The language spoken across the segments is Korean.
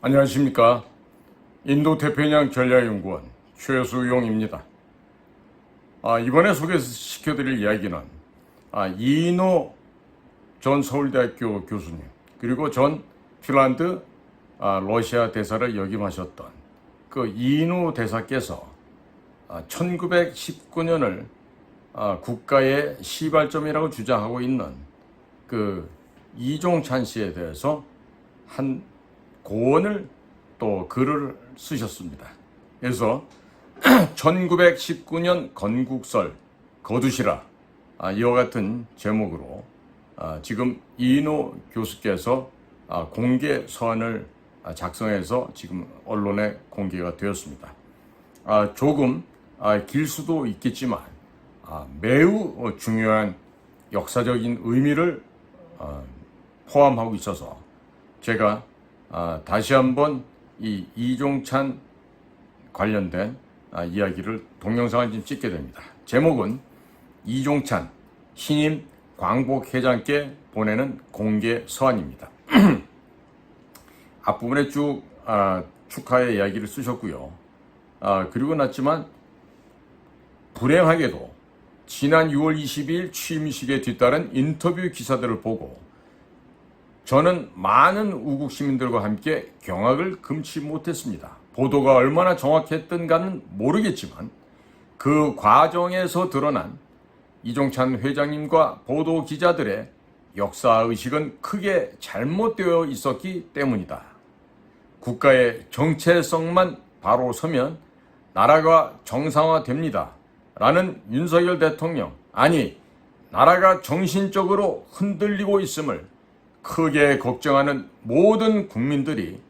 안녕하십니까. 인도태평양 전략연구원 최수용입니다. 이번에 소개시켜드릴 이야기는 이인호 전 서울대학교 교수님, 그리고 전 핀란드 러시아 대사를 역임하셨던 그 이인호 대사께서 1919년을 국가의 시발점이라고 주장하고 있는 그 이종찬 씨에 대해서 한 고언을 또 글을 쓰셨습니다. 그래서 1919년 건국설 거두시라, 이와 같은 제목으로 지금 이인호 교수께서 공개 서한을 작성해서 지금 언론에 공개가 되었습니다. 조금 길 수도 있겠지만 매우 중요한 역사적인 의미를 포함하고 있어서 제가 다시 한번 이 이종찬 관련된 이야기를 동영상을 좀 찍게 됩니다. 제목은 이종찬 신임 광복회장께 보내는 공개 서한입니다. 앞부분에 쭉 축하의 이야기를 쓰셨고요. 그리고 났지만 불행하게도 지난 6월 22일 취임식에 뒤따른 인터뷰 기사들을 보고 저는 많은 우국 시민들과 함께 경악을 금치 못했습니다. 보도가 얼마나 정확했던가는 모르겠지만 그 과정에서 드러난 이종찬 회장님과 보도 기자들의 역사의식은 크게 잘못되어 있었기 때문이다. 국가의 정체성만 바로 서면 나라가 정상화됩니다. 라는 윤석열 대통령, 아니 나라가 정신적으로 흔들리고 있음을 크게 걱정하는 모든 국민들이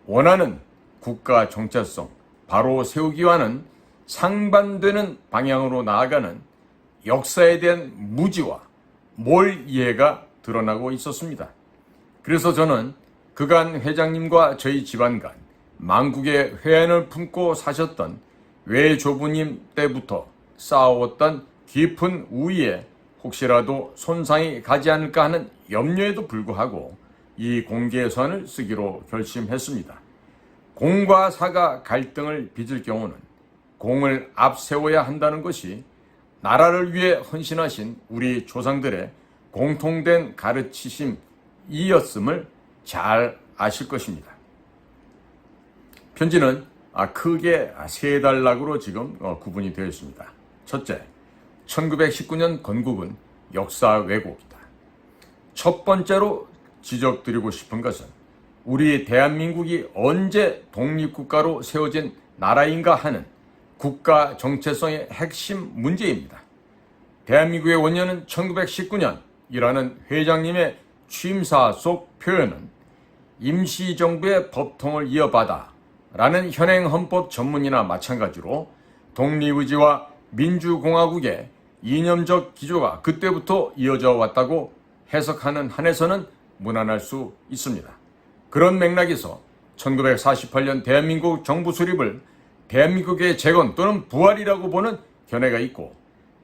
원하는 국가 정체성 바로 세우기와는 상반되는 방향으로 나아가는 역사에 대한 무지와 몰 이해가 드러나고 있었습니다. 그래서 저는 그간 회장님과 저희 집안 간 만국의 회한을 품고 사셨던 외조부님 때부터 쌓아왔던 깊은 우위에 혹시라도 손상이 가지 않을까 하는 염려에도 불구하고 이 공개 서한을 쓰기로 결심했습니다. 공과 사가 갈등을 빚을 경우는 공을 앞세워야 한다는 것이 나라를 위해 헌신하신 우리 조상들의 공통된 가르치심이었음을 잘 아실 것입니다. 편지는 크게 세 단락으로 지금 구분이 되어 있습니다. 첫째, 1919년 건국은 역사 왜곡이다. 첫 번째로 지적드리고 싶은 것은 우리 대한민국이 언제 독립국가로 세워진 나라인가 하는 국가 정체성의 핵심 문제입니다. 대한민국의 원년은 1919년이라는 회장님의 취임사 속 표현은 임시정부의 법통을 이어받아 라는 현행 헌법 전문이나 마찬가지로 독립의지와 민주공화국의 이념적 기조가 그때부터 이어져 왔다고 해석하는 한에서는 무난할 수 있습니다. 그런 맥락에서 1948년 대한민국 정부 수립을 대한민국의 재건 또는 부활이라고 보는 견해가 있고,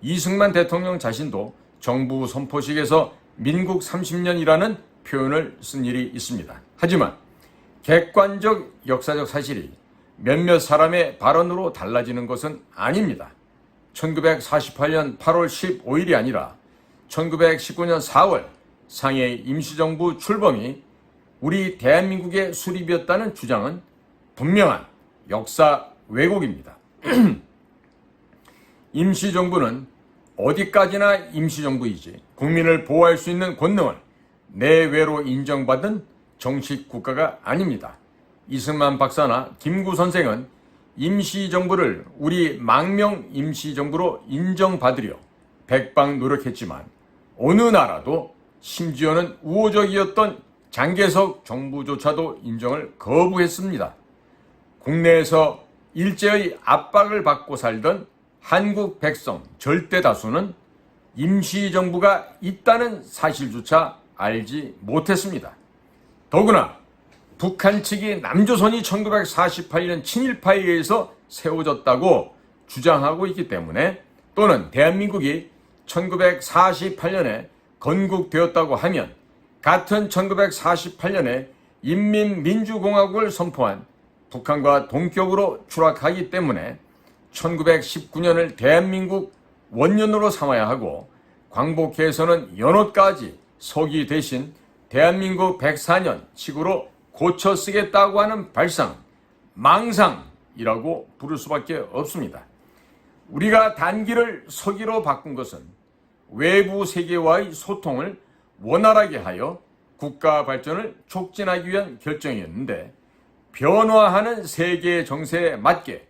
이승만 대통령 자신도 정부 선포식에서 민국 30년이라는 표현을 쓴 일이 있습니다. 하지만 객관적 역사적 사실이 몇몇 사람의 발언으로 달라지는 것은 아닙니다. 1948년 8월 15일이 아니라 1919년 4월 상해 임시정부 출범이 우리 대한민국의 수립이었다는 주장은 분명한 역사 왜곡입니다. 임시정부는 어디까지나 임시정부이지 국민을 보호할 수 있는 권능을 내외로 인정받은 정식 국가가 아닙니다. 이승만 박사나 김구 선생은 임시정부를 우리 망명 임시정부로 인정받으려 백방 노력했지만 어느 나라도 심지어는 우호적이었던 장개석 정부조차도 인정을 거부했습니다. 국내에서 일제의 압박을 받고 살던 한국 백성 절대 다수는 임시정부가 있다는 사실조차 알지 못했습니다. 더구나 북한 측이 남조선이 1948년 친일파에 의해서 세워졌다고 주장하고 있기 때문에, 또는 대한민국이 1948년에 건국되었다고 하면 같은 1948년에 인민민주공화국을 선포한 북한과 동격으로 추락하기 때문에 1919년을 대한민국 원년으로 삼아야 하고 광복해에서는 연호까지 서기 대신 대한민국 104년 식으로 고쳐 쓰겠다고 하는 발상, 망상이라고 부를 수밖에 없습니다. 우리가 단기를 서기로 바꾼 것은 외부 세계와의 소통을 원활하게 하여 국가 발전을 촉진하기 위한 결정이었는데, 변화하는 세계 정세에 맞게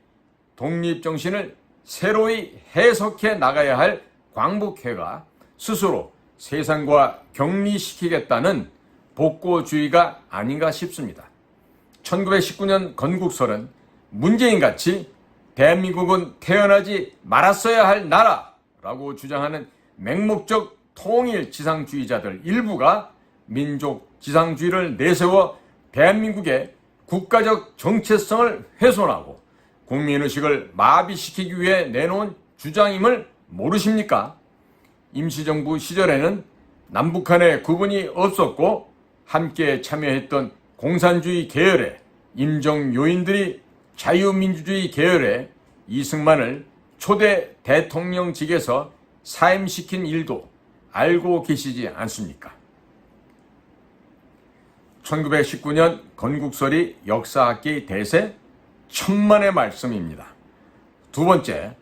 독립정신을 새로이 해석해 나가야 할 광복회가 스스로 세상과 격리시키겠다는 복고주의가 아닌가 싶습니다. 1919년 건국설은 문재인같이 대한민국은 태어나지 말았어야 할 나라라고 주장하는 맹목적 통일 지상주의자들 일부가 민족 지상주의를 내세워 대한민국의 국가적 정체성을 훼손하고 국민의식을 마비시키기 위해 내놓은 주장임을 모르십니까? 임시정부 시절에는 남북한의 구분이 없었고 함께 참여했던 공산주의 계열의 임정요인들이 자유민주주의 계열의 이승만을 초대 대통령직에서 사임시킨 일도 알고 계시지 않습니까? 1919년 건국설이 역사학계 대세 천만의 말씀입니다. 두 번째,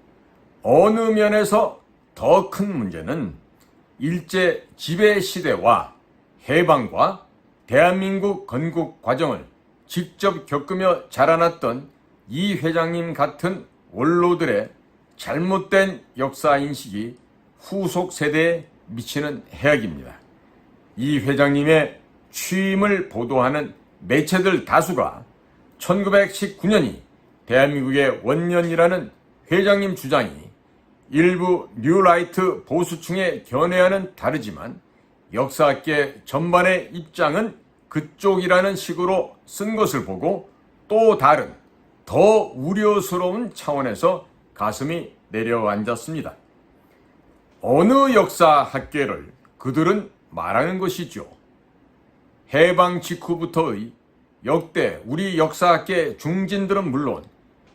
어느 면에서 더 큰 문제는 일제 지배 시대와 해방과 대한민국 건국 과정을 직접 겪으며 자라났던 이 회장님 같은 원로들의 잘못된 역사 인식이 후속 세대에 미치는 해악입니다. 이 회장님의 취임을 보도하는 매체들 다수가 1919년이 대한민국의 원년이라는 회장님 주장이 일부 뉴라이트 보수층의 견해와는 다르지만 역사학계 전반의 입장은 그쪽이라는 식으로 쓴 것을 보고 또 다른 더 우려스러운 차원에서 가슴이 내려앉았습니다. 어느 역사학계를 그들은 말하는 것이죠. 해방 직후부터의 역대 우리 역사학계 중진들은 물론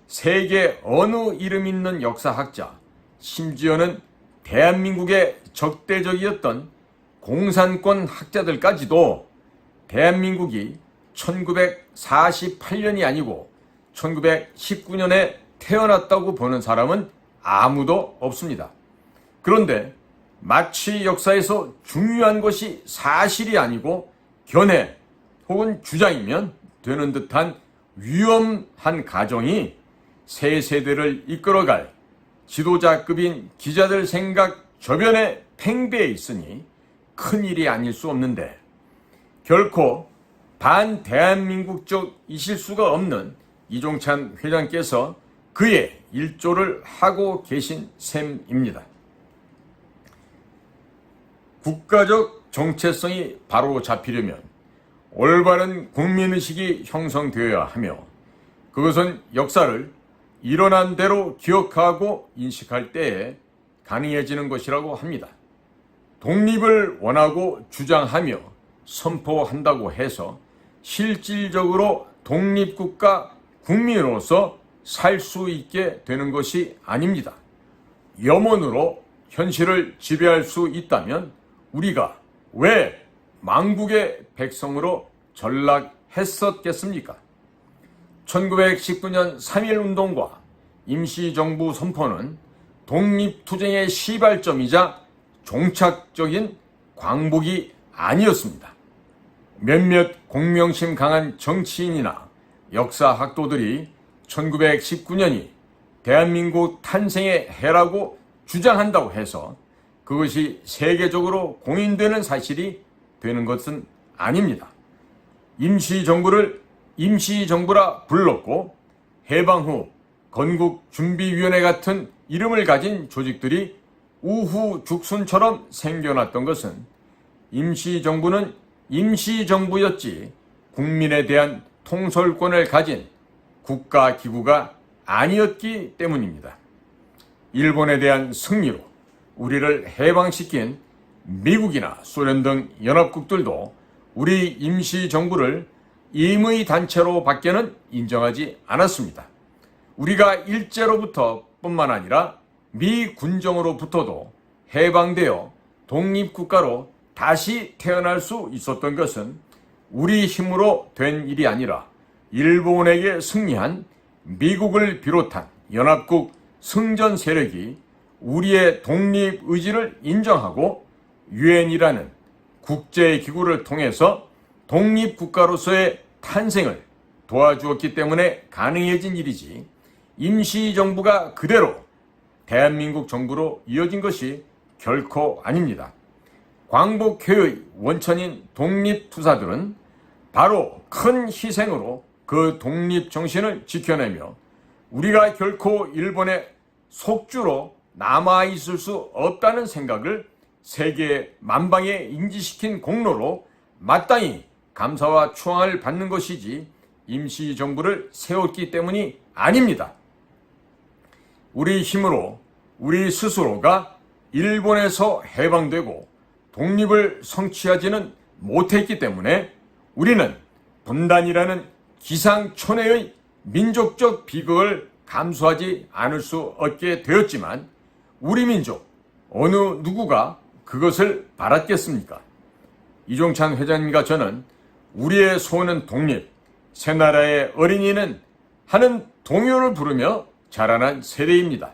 세계 어느 이름 있는 역사학자, 심지어는 대한민국의 적대적이었던 공산권 학자들까지도 대한민국이 1948년이 아니고 1919년에 태어났다고 보는 사람은 아무도 없습니다. 그런데 마치 역사에서 중요한 것이 사실이 아니고 견해 혹은 주장이면 되는 듯한 위험한 가정이 새 세대를 이끌어갈 지도자급인 기자들 생각 저변에 팽배해 있으니 큰일이 아닐 수 없는데, 결코 반대한민국적이실 수가 없는 이종찬 회장께서 그의 일조를 하고 계신 셈입니다. 국가적 정체성이 바로 잡히려면 올바른 국민의식이 형성되어야 하며, 그것은 역사를 일어난 대로 기억하고 인식할 때에 가능해지는 것이라고 합니다. 독립을 원하고 주장하며 선포한다고 해서 실질적으로 독립국가 국민으로서 살 수 있게 되는 것이 아닙니다. 염원으로 현실을 지배할 수 있다면 우리가 왜 망국의 백성으로 전락했었겠습니까? 1919년 3.1운동과 임시정부 선포는 독립투쟁의 시발점이자 종착적인 광복이 아니었습니다. 몇몇 공명심 강한 정치인이나 역사학도들이 1919년이 대한민국 탄생의 해라고 주장한다고 해서 그것이 세계적으로 공인되는 사실이 되는 것은 아닙니다. 임시정부를 임시정부라 불렀고 해방 후 건국준비위원회 같은 이름을 가진 조직들이 우후죽순처럼 생겨났던 것은 임시정부는 임시정부였지 국민에 대한 통솔권을 가진 국가기구가 아니었기 때문입니다. 일본에 대한 승리로 우리를 해방시킨 미국이나 소련 등 연합국들도 우리 임시정부를 임의 단체로 밖에는 인정하지 않았습니다. 우리가 일제로부터 뿐만 아니라 미 군정으로부터도 해방되어 독립국가로 다시 태어날 수 있었던 것은 우리 힘으로 된 일이 아니라 일본에게 승리한 미국을 비롯한 연합국 승전 세력이 우리의 독립 의지를 인정하고 유엔이라는 국제기구를 통해서 독립국가로서의 탄생을 도와주었기 때문에 가능해진 일이지, 임시정부가 그대로 대한민국 정부로 이어진 것이 결코 아닙니다. 광복회의 원천인 독립투사들은 바로 큰 희생으로 그 독립정신을 지켜내며 우리가 결코 일본의 속주로 남아있을 수 없다는 생각을 세계 만방에 인지시킨 공로로 마땅히 감사와 추앙을 받는 것이지 임시정부를 세웠기 때문이 아닙니다. 우리 힘으로 우리 스스로가 일본에서 해방되고 독립을 성취하지는 못했기 때문에 우리는 분단이라는 기상천외의 민족적 비극을 감수하지 않을 수 없게 되었지만 우리 민족 어느 누구가 그것을 바랐겠습니까? 이종찬 회장님과 저는 우리의 소원은 독립, 새나라의 어린이는 하는 동요를 부르며 자라난 세대입니다.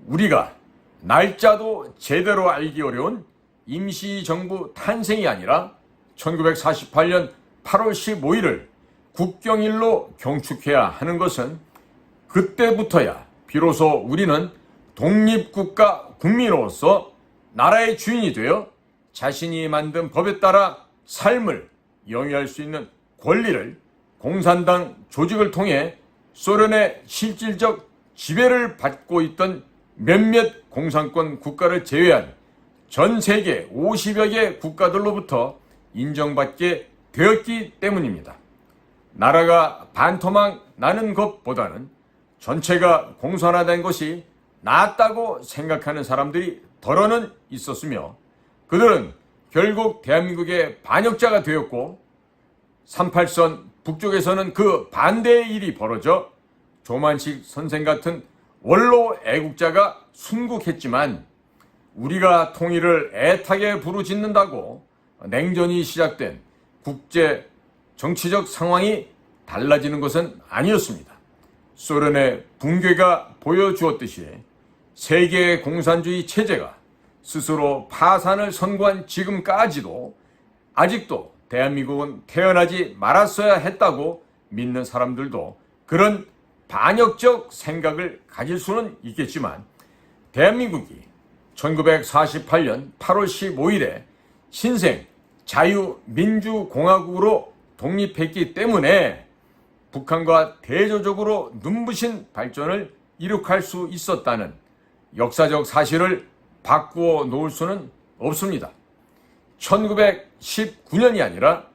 우리가 날짜도 제대로 알기 어려운 임시정부 탄생이 아니라 1948년 8월 15일을 국경일로 경축해야 하는 것은 그때부터야 비로소 우리는 독립국가 국민으로서 나라의 주인이 되어 자신이 만든 법에 따라 삶을 영위할 수 있는 권리를 공산당 조직을 통해 소련의 실질적 지배를 받고 있던 몇몇 공산권 국가를 제외한 전 세계 50여 개 국가들로부터 인정받게 되었기 때문입니다. 나라가 반토막 나는 것보다는 전체가 공산화된 것이 낫다고 생각하는 사람들이 덜어는 있었으며 그들은 결국 대한민국의 반역자가 되었고 38선 북쪽에서는 그 반대의 일이 벌어져 조만식 선생 같은 원로 애국자가 순국했지만 우리가 통일을 애타게 부르짖는다고 냉전이 시작된 국제 정치적 상황이 달라지는 것은 아니었습니다. 소련의 붕괴가 보여주었듯이 세계 공산주의 체제가 스스로 파산을 선고한 지금까지도 아직도 대한민국은 태어나지 말았어야 했다고 믿는 사람들도 그런 반역적 생각을 가질 수는 있겠지만 대한민국이 1948년 8월 15일에 신생 자유민주공화국으로 독립했기 때문에 북한과 대조적으로 눈부신 발전을 이룩할 수 있었다는 역사적 사실을 바꾸어 놓을 수는 없습니다. 1919년이 아니라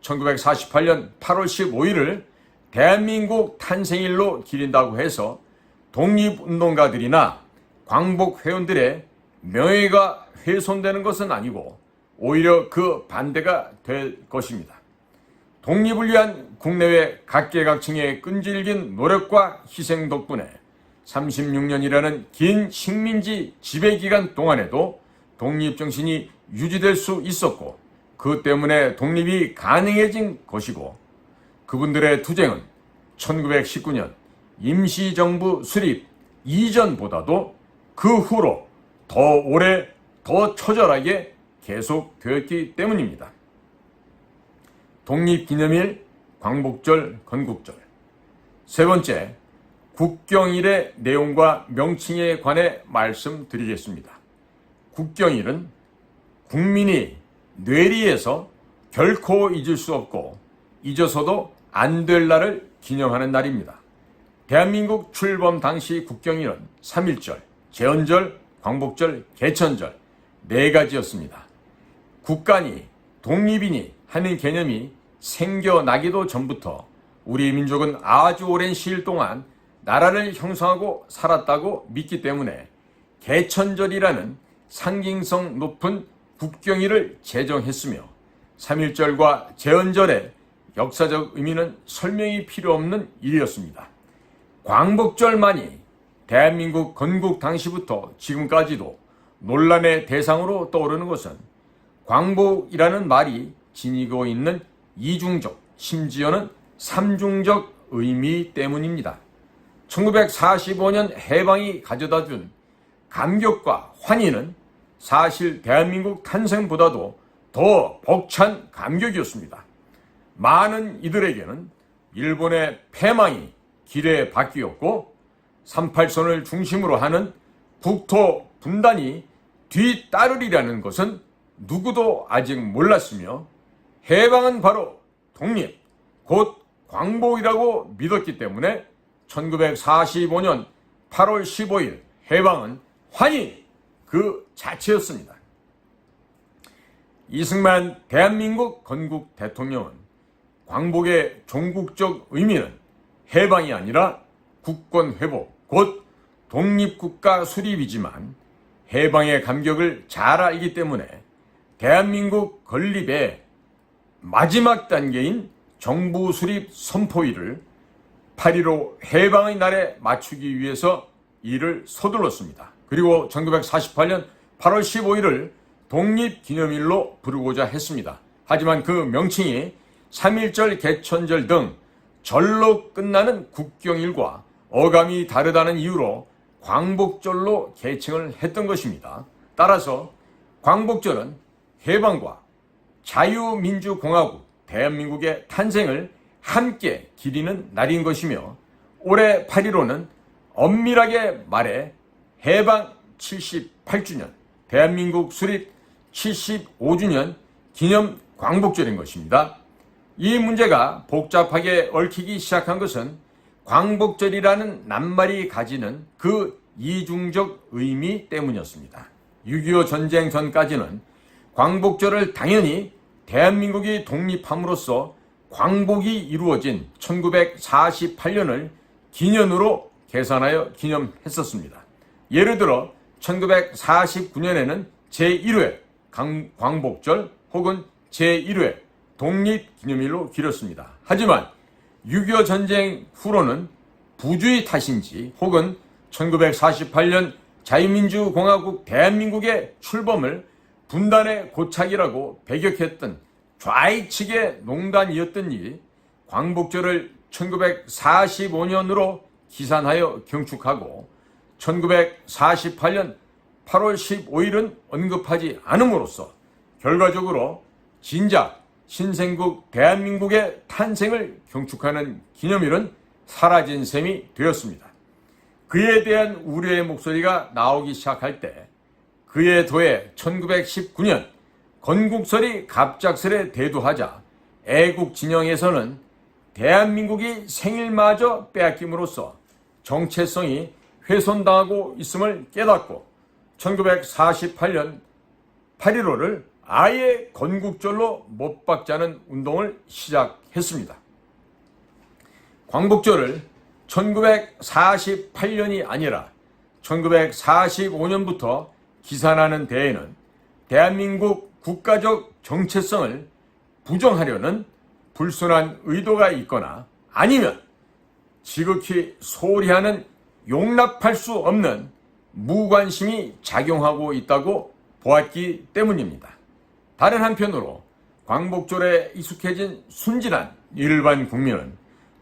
1948년 8월 15일을 대한민국 탄생일로 기린다고 해서 독립운동가들이나 광복회원들의 명예가 훼손되는 것은 아니고 오히려 그 반대가 될 것입니다. 독립을 위한 국내외 각계각층의 끈질긴 노력과 희생 덕분에 36년이라는 긴 식민지 지배기간 동안에도 독립정신이 유지될 수 있었고 그 때문에 독립이 가능해진 것이고 그분들의 투쟁은 1919년 임시정부 수립 이전보다도 그 후로 더 오래 더 처절하게 계속되었기 때문입니다. 독립기념일, 광복절, 건국절. 세 번째, 국경일의 내용과 명칭에 관해 말씀드리겠습니다. 국경일은 국민이 뇌리에서 결코 잊을 수 없고 잊어서도 안 될 날을 기념하는 날입니다. 대한민국 출범 당시 국경일은 3.1절, 제헌절, 광복절, 개천절 네 가지였습니다. 국가니 독립이니 하는 개념이 생겨나기도 전부터 우리 민족은 아주 오랜 시일 동안 나라를 형성하고 살았다고 믿기 때문에 개천절이라는 상징성 높은 국경일을 제정했으며 3.1절과 제헌절에 역사적 의미는 설명이 필요 없는 일이었습니다. 광복절만이 대한민국 건국 당시부터 지금까지도 논란의 대상으로 떠오르는 것은 광복이라는 말이 지니고 있는 이중적, 심지어는 삼중적 의미 때문입니다. 1945년 해방이 가져다준 감격과 환희는 사실 대한민국 탄생보다도 더 벅찬 감격이었습니다. 많은 이들에게는 일본의 패망이 길의 바퀴였고 38선을 중심으로 하는 국토 분단이 뒤따르리라는 것은 누구도 아직 몰랐으며 해방은 바로 독립, 곧 광복이라고 믿었기 때문에 1945년 8월 15일 해방은 환희 그 자체였습니다. 이승만 대한민국 건국 대통령은 광복의 종국적 의미는 해방이 아니라 국권 회복, 곧 독립국가 수립이지만 해방의 감격을 잘 알기 때문에 대한민국 건립의 마지막 단계인 정부 수립 선포일을 8.15 해방의 날에 맞추기 위해서 이를 서둘렀습니다. 그리고 1948년 8월 15일을 독립기념일로 부르고자 했습니다. 하지만 그 명칭이 3.1절 개천절 등 절로 끝나는 국경일과 어감이 다르다는 이유로 광복절로 개칭을 했던 것입니다. 따라서 광복절은 해방과 자유민주공화국 대한민국의 탄생을 함께 기리는 날인 것이며 올해 8.15는 엄밀하게 말해 해방 78주년, 대한민국 수립 75주년 기념 광복절인 것입니다. 이 문제가 복잡하게 얽히기 시작한 것은 광복절이라는 낱말이 가지는 그 이중적 의미 때문이었습니다. 6.25 전쟁 전까지는 광복절을 당연히 대한민국이 독립함으로써 광복이 이루어진 1948년을 기년으로 계산하여 기념했었습니다. 예를 들어 1949년에는 제1회 광복절 혹은 제1회 독립기념일로 기렸습니다. 하지만 6.25 전쟁 후로는 부주의 탓인지 혹은 1948년 자유민주공화국 대한민국의 출범을 분단의 고착이라고 배격했던 좌익측의 농단이었던지 광복절을 1945년으로 기산하여 경축하고 1948년 8월 15일은 언급하지 않음으로써 결과적으로 진작 신생국 대한민국의 탄생을 경축하는 기념일은 사라진 셈이 되었습니다. 그에 대한 우려의 목소리가 나오기 시작할 때 그에 더해 1919년 건국설이 갑작스레 대두하자 애국 진영에서는 대한민국이 생일마저 빼앗김으로써 정체성이 훼손당하고 있음을 깨닫고 1948년 8.15를 아예 건국절로 못 박자는 운동을 시작했습니다. 광복절을 1948년이 아니라 1945년부터 기산하는 데에는 대한민국 국가적 정체성을 부정하려는 불순한 의도가 있거나 아니면 지극히 소홀히 하는 용납할 수 없는 무관심이 작용하고 있다고 보았기 때문입니다. 다른 한편으로 광복절에 익숙해진 순진한 일반 국민은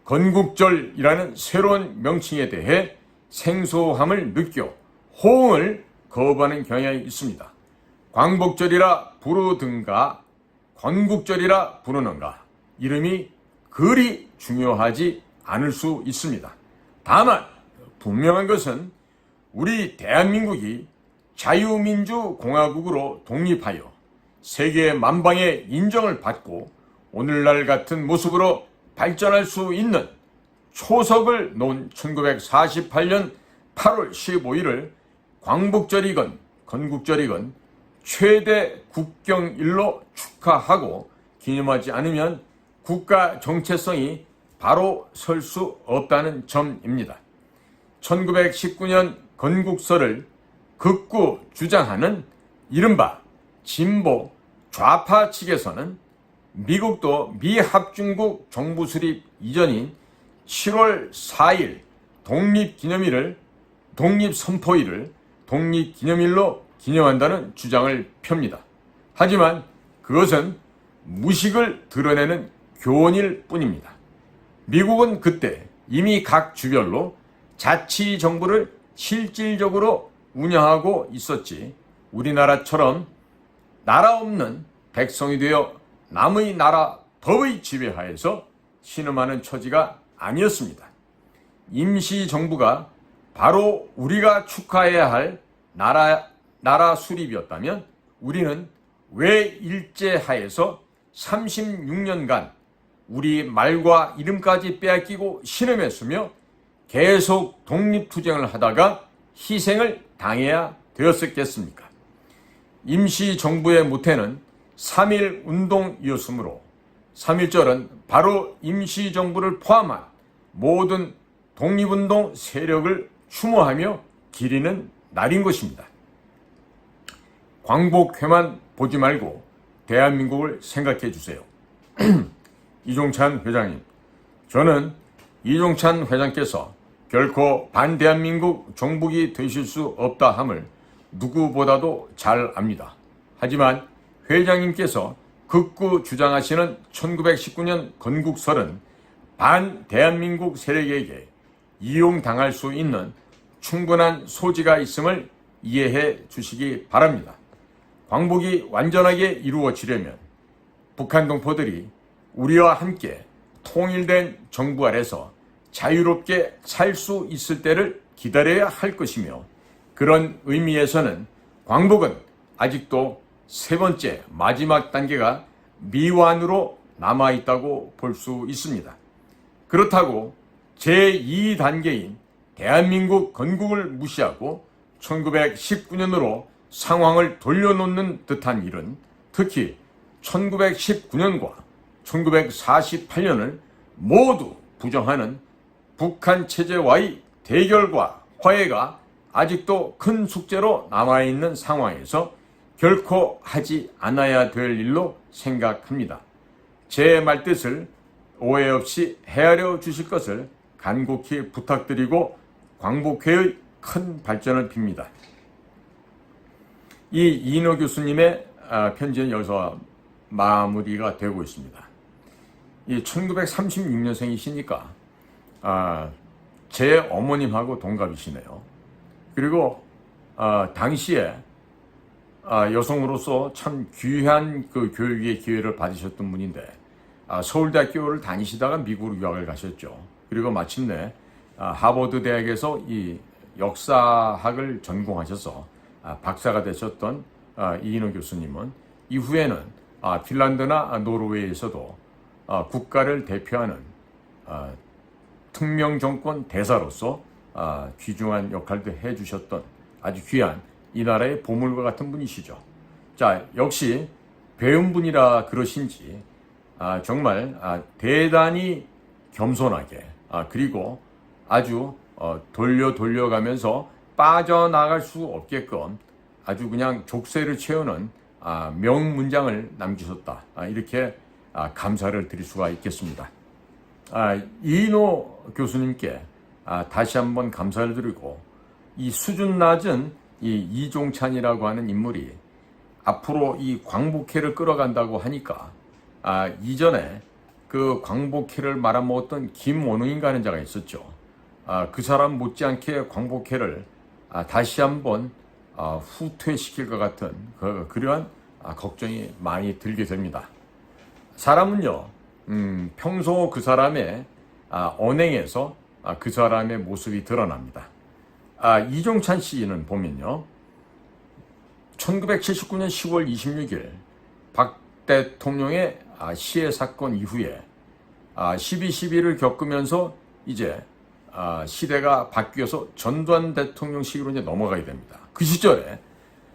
건국절이라는 새로운 명칭에 대해 생소함을 느껴 호응을 거부하는 경향이 있습니다. 광복절이라 부르든가 건국절이라 부르는가 이름이 그리 중요하지 않을 수 있습니다. 다만 분명한 것은 우리 대한민국이 자유민주공화국으로 독립하여 세계 만방의 인정을 받고 오늘날 같은 모습으로 발전할 수 있는 초석을 놓은 1948년 8월 15일을 광복절이건 건국절이건 최대 국경일로 축하하고 기념하지 않으면 국가 정체성이 바로 설 수 없다는 점입니다. 1919년 건국설을 극구 주장하는 이른바 진보 좌파 측에서는 미국도 미합중국 정부 수립 이전인 7월 4일 독립선포일을 독립기념일로 기념한다는 주장을 펴니다. 하지만 그것은 무식을 드러내는 교훈일 뿐입니다. 미국은 그때 이미 각 주별로 자치정부를 실질적으로 운영하고 있었지, 우리나라처럼 나라 없는 백성이 되어 남의 나라 법의 지배하에서 신음하는 처지가 아니었습니다. 임시정부가 바로 우리가 축하해야 할 나라 수립이었다면 우리는 왜 일제하에서 36년간 우리 말과 이름까지 빼앗기고 신음했으며 계속 독립투쟁을 하다가 희생을 당해야 되었었겠습니까? 임시정부의 모태는 3.1 운동이었으므로 3.1절은 바로 임시정부를 포함한 모든 독립운동 세력을 추모하며 기리는 날인 것입니다. 광복회만 보지 말고 대한민국을 생각해 주세요. 이종찬 회장님, 저는 이종찬 회장께서 결코 반대한민국 정복이 되실 수 없다 함을 누구보다도 잘 압니다. 하지만 회장님께서 극구 주장하시는 1919년 건국설은 반대한민국 세력에게 이용당할 수 있는 충분한 소지가 있음을 이해해 주시기 바랍니다. 광복이 완전하게 이루어지려면 북한 동포들이 우리와 함께 통일된 정부 아래서 자유롭게 살 수 있을 때를 기다려야 할 것이며, 그런 의미에서는 광복은 아직도 세 번째 마지막 단계가 미완으로 남아있다고 볼 수 있습니다. 그렇다고 제2단계인 대한민국 건국을 무시하고 1919년으로 상황을 돌려놓는 듯한 일은, 특히 1919년과 1948년을 모두 부정하는 북한 체제와의 대결과 화해가 아직도 큰 숙제로 남아있는 상황에서 결코 하지 않아야 될 일로 생각합니다. 제 말뜻을 오해 없이 헤아려 주실 것을 간곡히 부탁드리고 광복회의 큰 발전을 빕니다. 이 이인호 교수님의 편지는 여기서 마무리가 되고 있습니다. 이 1936년생이시니까 제 어머님하고 동갑이시네요. 그리고 당시에 여성으로서 참 귀한 그 교육의 기회를 받으셨던 분인데, 서울대학교를 다니시다가 미국으로 유학을 가셨죠. 그리고 마침내 하버드 대학에서 이 역사학을 전공하셔서 박사가 되셨던 이인호 교수님은 이후에는 핀란드나 노르웨이에서도 국가를 대표하는 특명정권 대사로서 귀중한 역할도 해주셨던 아주 귀한 이 나라의 보물과 같은 분이시죠. 자, 역시 배운 분이라 그러신지 정말 대단히 겸손하게 그리고 아주 돌려가면서 빠져나갈 수 없게끔 아주 그냥 족쇄를 채우는 명문장을 남기셨다. 이렇게 감사를 드릴 수가 있겠습니다. 이인호 교수님께 다시 한번 감사를 드리고, 이 수준 낮은 이 이종찬이라고 하는 인물이 앞으로 이 광복회를 끌어간다고 하니까 이전에 그 광복회를 말아먹었던 김원웅인가 하는 자가 있었죠. 그 사람 못지않게 광복회를 다시 한번 후퇴시킬 것 같은 그러한 걱정이 많이 들게 됩니다. 사람은요, 평소 그 사람의 언행에서 그 사람의 모습이 드러납니다. 이종찬 씨는 보면요, 1979년 10월 26일 박 대통령의 시해 사건 이후에 12.12를 겪으면서 이제 시대가 바뀌어서 전두환 대통령 시기로 이제 넘어가야 됩니다. 그 시절에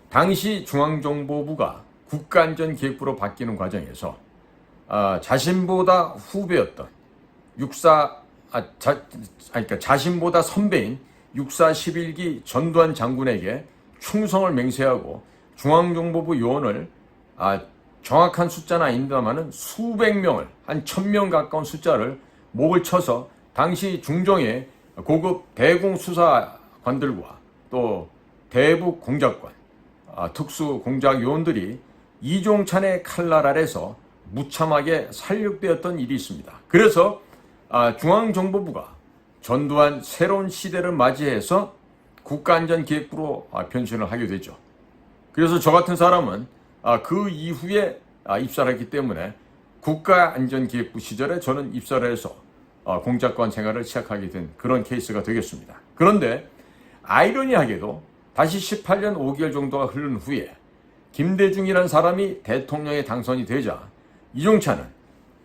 당시 중앙정보부가 국가안전기획부로 바뀌는 과정에서 자신보다 후배였던 자신보다 선배인 육사 11기 전두환 장군에게 충성을 맹세하고 중앙정보부 요원을 정확한 숫자는 아닙니다만은 수백 명을, 한 1000명 가까운 숫자를 목을 쳐서 당시 중정의 고급 대공수사관들과 또 대북 공작관, 특수 공작 요원들이 이종찬의 칼날 아래서 무참하게 살육되었던 일이 있습니다. 그래서 중앙정보부가 전두환 새로운 시대를 맞이해서 국가안전기획부로 변신을 하게 되죠. 그래서 저 같은 사람은 그 이후에 입사를 했기 때문에 국가안전기획부 시절에 저는 입사를 해서 공작관 생활을 시작하게 된 그런 케이스가 되겠습니다. 그런데 아이러니하게도 다시 18년 5개월 정도가 흐른 후에 김대중이라는 사람이 대통령에 당선이 되자 이종찬은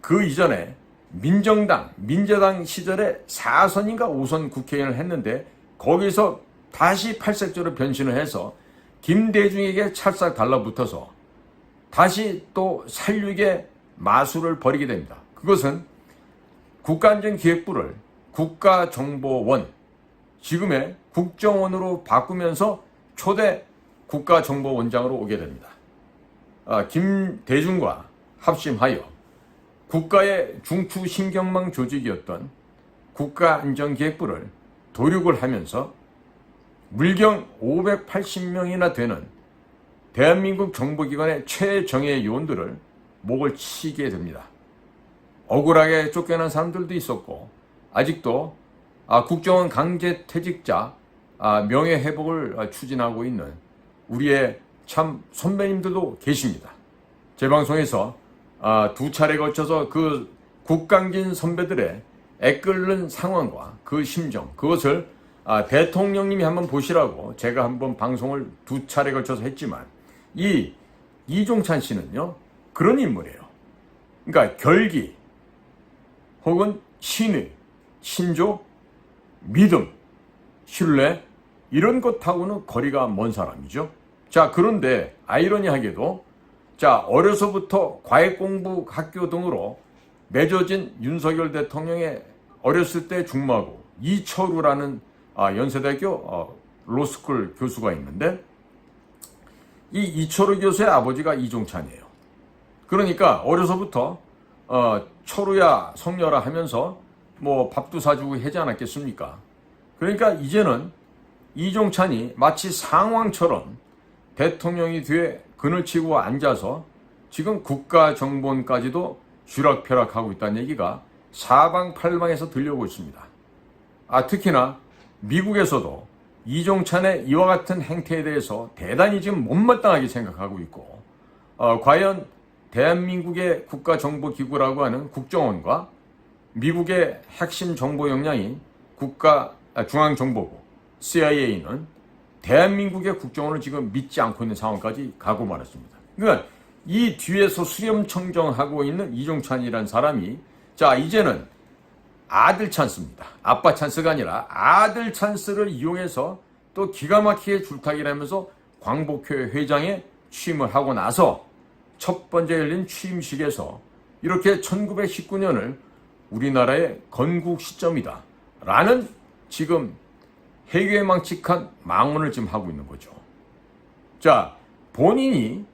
그 이전에 민자당 시절에 4선인가 5선 국회의원을 했는데 거기서 다시 팔색조로 변신을 해서 김대중에게 찰싹 달라붙어서 다시 또 살육의 마술을 벌이게 됩니다. 그것은 국가안전기획부를 국가정보원, 지금의 국정원으로 바꾸면서 초대 국가정보원장으로 오게 됩니다. 김대중과 합심하여 국가의 중추신경망 조직이었던 국가안전기획부를 도륙을 하면서 물경 580명이나 되는 대한민국 정보기관의 최정예 요원들을 목을 치게 됩니다. 억울하게 쫓겨난 사람들도 있었고 아직도 국정원 강제퇴직자 명예회복을 추진하고 있는 우리의 참 선배님들도 계십니다. 제 방송에서 두 차례에 걸쳐서 그 국강진 선배들의 애끓는 상황과 그 심정, 그것을 대통령님이 한번 보시라고 제가 한번 방송을 두 차례에 걸쳐서 했지만 이 이종찬 씨는요 그런 인물이에요. 그러니까 결기 혹은 신의, 신조, 믿음, 신뢰 이런 것하고는 거리가 먼 사람이죠. 자, 그런데 아이러니하게도 어려서부터 과외공부 학교 등으로 맺어진 윤석열 대통령의 어렸을 때 중마고 이철우라는 연세대학교 로스쿨 교수가 있는데 이 이철우 교수의 아버지가 이종찬이에요. 그러니까 어려서부터 철우야 성녀라 하면서 뭐 밥도 사주고 하지 않았겠습니까? 그러니까 이제는 이종찬이 마치 상왕처럼 대통령이 뒤에 그늘 치고 앉아서 지금 국가정보원까지도 쥐락펴락하고 있다는 얘기가 사방팔방에서 들려오고 있습니다. 특히나 미국에서도 이종찬의 이와 같은 행태에 대해서 대단히 지금 못마땅하게 생각하고 있고 과연 대한민국의 국가정보기구라고 하는 국정원과 미국의 핵심 정보 역량인 중앙정보부 CIA는 대한민국의 국정원을 지금 믿지 않고 있는 상황까지 가고 말았습니다. 그러니까 이 뒤에서 수렴청정하고 있는 이종찬이라는 사람이 이제는 아들 찬스입니다. 아빠 찬스가 아니라 아들 찬스를 이용해서 또 기가 막히게 줄타기를 하면서 광복회 회장에 취임을 하고 나서 첫 번째 열린 취임식에서 이렇게 1919년을 우리나라의 건국 시점이다 라는 지금 해괴망측한 망언을 지금 하고 있는 거죠. 본인이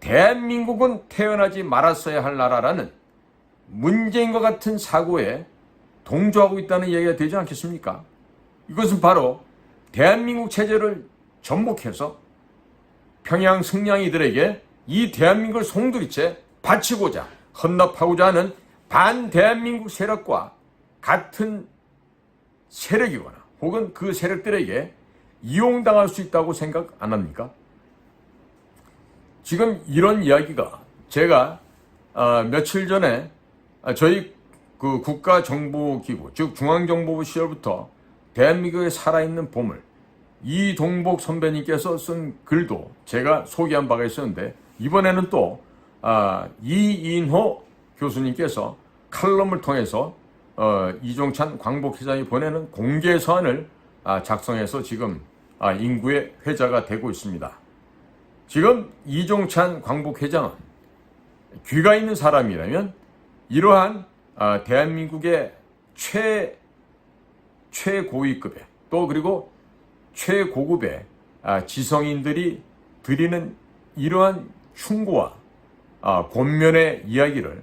대한민국은 태어나지 말았어야 할 나라라는 문재인과 같은 사고에 동조하고 있다는 얘기가 되지 않겠습니까? 이것은 바로 대한민국 체제를 전복해서 평양 승냥이들에게 이 대한민국을 송두리째 바치고자 헌납하고자 하는 반대한민국 세력과 같은 세력이거나 혹은 그 세력들에게 이용당할 수 있다고 생각 안 합니까? 지금 이런 이야기가 제가 며칠 전에 저희 그 국가정보기구 즉 중앙정보부 시절부터 대한민국에 살아있는 보물 이동복 선배님께서 쓴 글도 제가 소개한 바가 있었는데 이번에는 또 이인호 교수님께서 칼럼을 통해서 이종찬 광복회장이 보내는 공개 서한을 작성해서 지금 인구의 회자가 되고 있습니다. 지금 이종찬 광복회장은 귀가 있는 사람이라면 이러한 대한민국의 최고위급의 또 그리고 최고급의 지성인들이 드리는 이러한 충고와 권면의 이야기를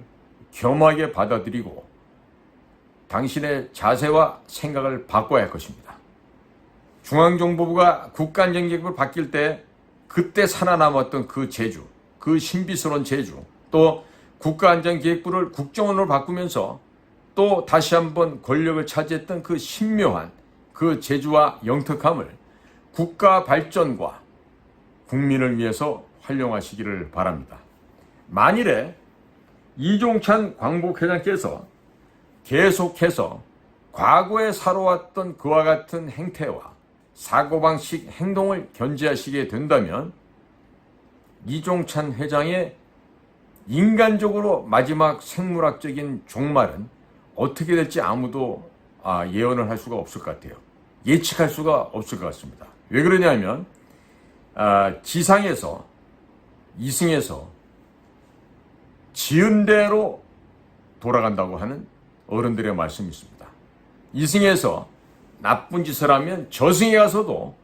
겸하게 받아들이고 당신의 자세와 생각을 바꿔야 할 것입니다. 중앙정보부가 국가안전계획을 바뀔 때 그때 살아남았던 그 재주, 그 신비스러운 재주, 또 국가안전계획부를 국정원으로 바꾸면서 또 다시 한번 권력을 차지했던 그 신묘한 그 재주와 영특함을 국가 발전과 국민을 위해서 활용하시기를 바랍니다. 만일에 이종찬 광복회장께서 계속해서 과거에 살아왔던 그와 같은 행태와 사고방식 행동을 견지하시게 된다면 이종찬 회장의 인간적으로 마지막 생물학적인 종말은 어떻게 될지 아무도 예언을 할 수가 없을 것 같아요. 예측할 수가 없을 것 같습니다. 왜 그러냐면 지상에서 이승에서 지은 대로 돌아간다고 하는 어른들의 말씀이 있습니다. 이승에서 나쁜 짓을 하면 저승에 가서도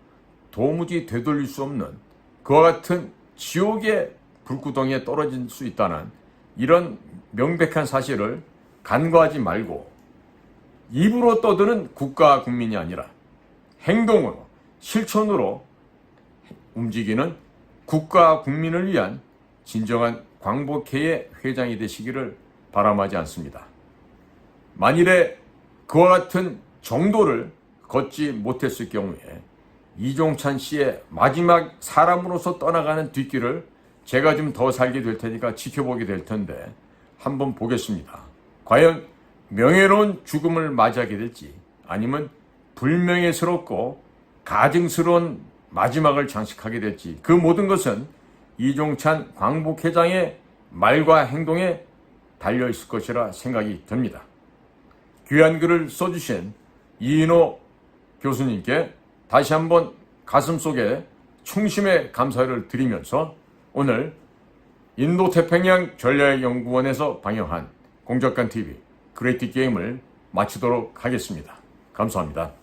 도무지 되돌릴 수 없는 그와 같은 지옥의 불구덩이에 떨어질 수 있다는 이런 명백한 사실을 간과하지 말고 입으로 떠드는 국가 국민이 아니라 행동으로 실천으로 움직이는 국가 국민을 위한 진정한 광복회의 회장이 되시기를 바람하지 않습니다. 만일에 그와 같은 정도를 걷지 못했을 경우에 이종찬 씨의 마지막 사람으로서 떠나가는 뒷길을 제가 좀 더 살게 될 테니까 지켜보게 될 텐데 한번 보겠습니다. 과연 명예로운 죽음을 맞이하게 될지 아니면 불명예스럽고 가증스러운 마지막을 장식하게 될지 그 모든 것은 이종찬 광복회장의 말과 행동에 달려있을 것이라 생각이 듭니다. 귀한 글을 써주신 이인호 교수님께 다시 한번 가슴속에 충심의 감사를 드리면서 오늘 인도태평양 전략연구원에서 방영한 공작관TV 그레이트 게임을 마치도록 하겠습니다. 감사합니다.